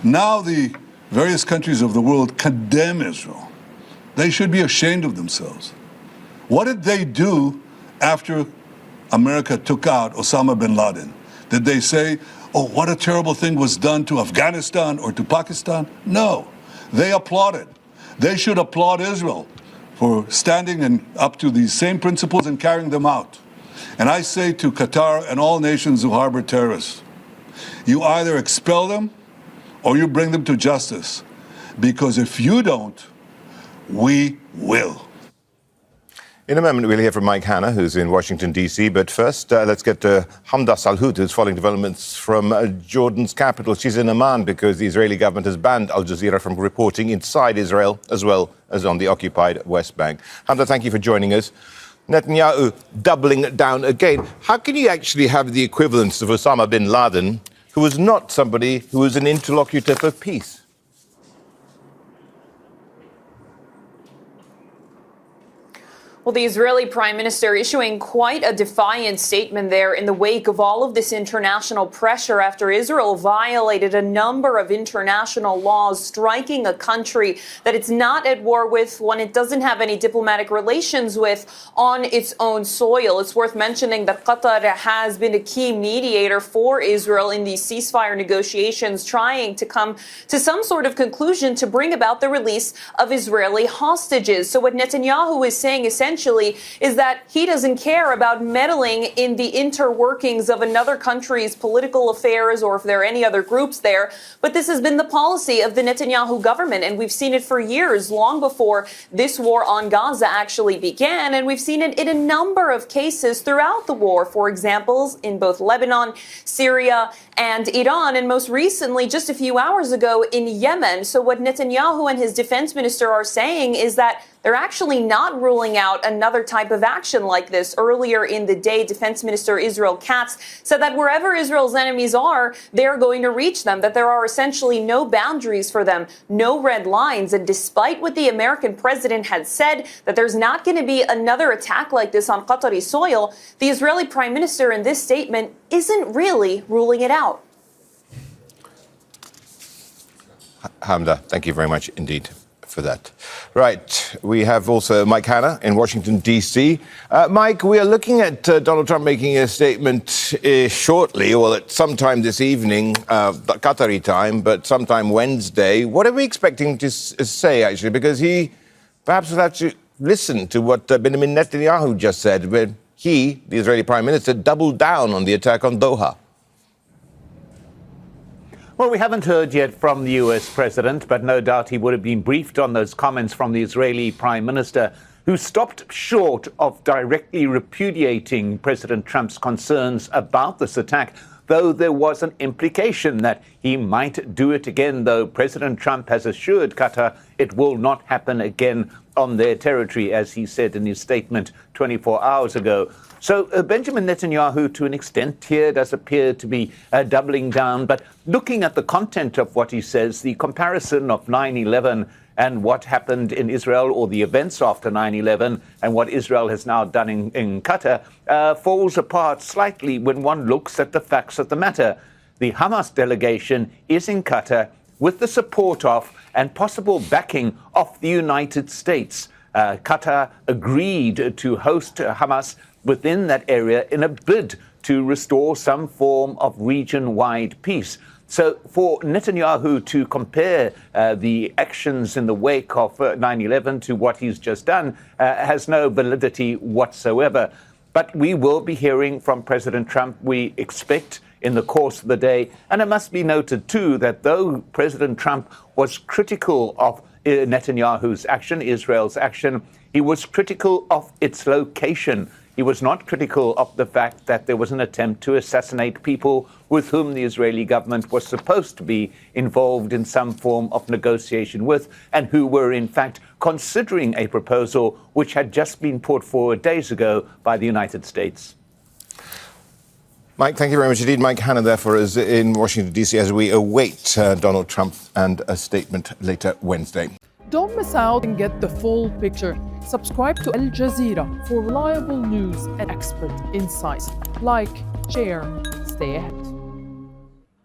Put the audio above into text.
Now the various countries of the world condemn Israel. They should be ashamed of themselves. What did they do after America took out Osama bin Laden? Did they say, oh, what a terrible thing was done to Afghanistan or to Pakistan? No, they applauded. They should applaud Israel for standing and up to these same principles and carrying them out. And I say to Qatar and all nations who harbor terrorists, you either expel them or you bring them to justice. Because if you don't, we will. In a moment, we'll hear from Mike Hanna, who's in Washington, D.C. But first, let's get to Hamdah Salhut, who's following developments from Jordan's capital. She's in Amman because the Israeli government has banned Al Jazeera from reporting inside Israel as well as on the occupied West Bank. Hamdah, thank you for joining us. Netanyahu doubling down again. How can you actually have the equivalence of Osama bin Laden, who was not somebody who was an interlocutor for peace? Well, the Israeli prime minister issuing quite a defiant statement there in the wake of all of this international pressure after Israel violated a number of international laws, striking a country that it's not at war with, one it doesn't have any diplomatic relations with, on its own soil. It's worth mentioning that Qatar has been a key mediator for Israel in these ceasefire negotiations, trying to come to some sort of conclusion to bring about the release of Israeli hostages. So what Netanyahu is saying essentially is that he doesn't care about meddling in the interworkings of another country's political affairs or if there are any other groups there. But this has been the policy of the Netanyahu government, and we've seen it for years, long before this war on Gaza actually began. And we've seen it in a number of cases throughout the war, for example, in both Lebanon, Syria, and Iran, and most recently, just a few hours ago, in Yemen. So what Netanyahu and his defense minister are saying is that they're actually not ruling out another type of action like this. Earlier in the day, Defense Minister Israel Katz said that wherever Israel's enemies are, they're going to reach them, that there are essentially no boundaries for them, no red lines. And despite what the American president had said, that there's not going to be another attack like this on Qatari soil, the Israeli prime minister in this statement isn't really ruling it out. Hamdah, thank you very much indeed for that. Right, we have also Mike Hanna in Washington, D.C. Mike, we are looking at Donald Trump making a statement shortly, or at sometime this evening, Qatari time, but sometime Wednesday. What are we expecting to say, actually? Because he perhaps will have to listen to what Benjamin Netanyahu just said, when he, the Israeli Prime Minister, doubled down on the attack on Doha. Well, we haven't heard yet from the US president, but no doubt he would have been briefed on those comments from the Israeli prime minister, who stopped short of directly repudiating President Trump's concerns about this attack, though there was an implication that he might do it again, though President Trump has assured Qatar it will not happen again on their territory, as he said in his statement 24 hours ago. So Benjamin Netanyahu, to an extent here, does appear to be doubling down. But looking at the content of what he says, the comparison of 9/11 and what happened in Israel, or the events after 9/11, and what Israel has now done in Qatar, falls apart slightly when one looks at the facts of the matter. The Hamas delegation is in Qatar with the support of and possible backing of the United States. Qatar agreed to host Hamas within that area in a bid to restore some form of region-wide peace. So for Netanyahu to compare the actions in the wake of 9/11 to what he's just done has no validity whatsoever. But we will be hearing from President Trump, we expect, in the course of the day. And it must be noted, too, that though President Trump was critical of Netanyahu's action, Israel's action, he was critical of its location. He was not critical of the fact that there was an attempt to assassinate people with whom the Israeli government was supposed to be involved in some form of negotiation with, and who were in fact considering a proposal which had just been put forward days ago by the United States. Mike, thank you very much indeed. Mike Hanna there for us in Washington, D.C. as we await Donald Trump and a statement later Wednesday. Don't miss out and get the full picture. Subscribe to Al Jazeera for reliable news and expert insights. Like, share, stay ahead.